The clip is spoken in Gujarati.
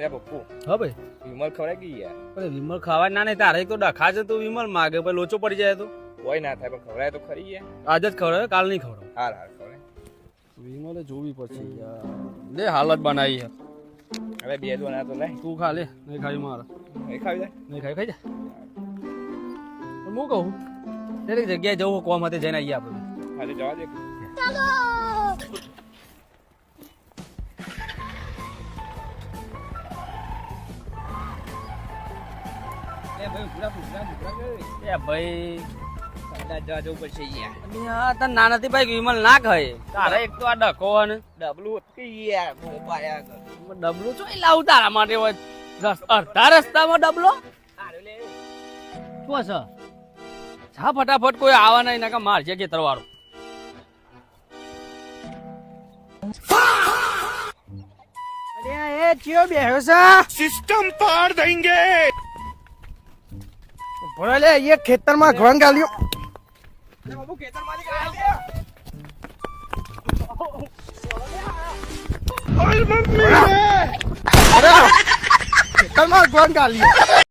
અરે પપ્પુ હા ભાઈ વિમલ ખવડાવી ગઈ યાર. અરે વિમલ ખાવા ના નહીં તારે તો ડખા છે તું વિમલ માગે પછી લોચો પડી જાય તો કોઈ ના થાય પણ ખવડાય તો ખરી યાર. આજ જ ખવડાવે કાલ નહીં ખવડાવે હાર હાર ખવડાય. વિમલે જોવી પડશે યાર લે હાલત બનાવી યાર હવે બે જો ના તો લઈ તું ખા લે નહીં ખાવી મારે એ ખાવી જાય. નહીં ખાઈ જા પણ હું કહું દરેક જગ્યાએ જવું કોમ hatte જઈને આવીએ આપણે આજે જવા દે. એ ભાઈ જવા જવું પડશે યાર. યાર તને ના નથી ભાઈ વિમલ ના ખાય તારે એક તો આ ડખો અને ડબલું હતી યાર પાયા કર. ડબલું ચોઈ લાવું તારા માટે હોય અડધા રસ્તામાં ડબલો હારે લે. શું છે જા ફટાફટ કોઈ આવા નહીં નાકા મારશે કે તરવાળો અરે એ ચિયો બેહ્યો છે સિસ્ટમ પાર દેંગે. ભલે લે એ ખેતરમાં ઘણ ગાલ્યો બાબુ ખેતર માંથી કાઢી દે. ખેતરમાં ઘણ ગાલ્યો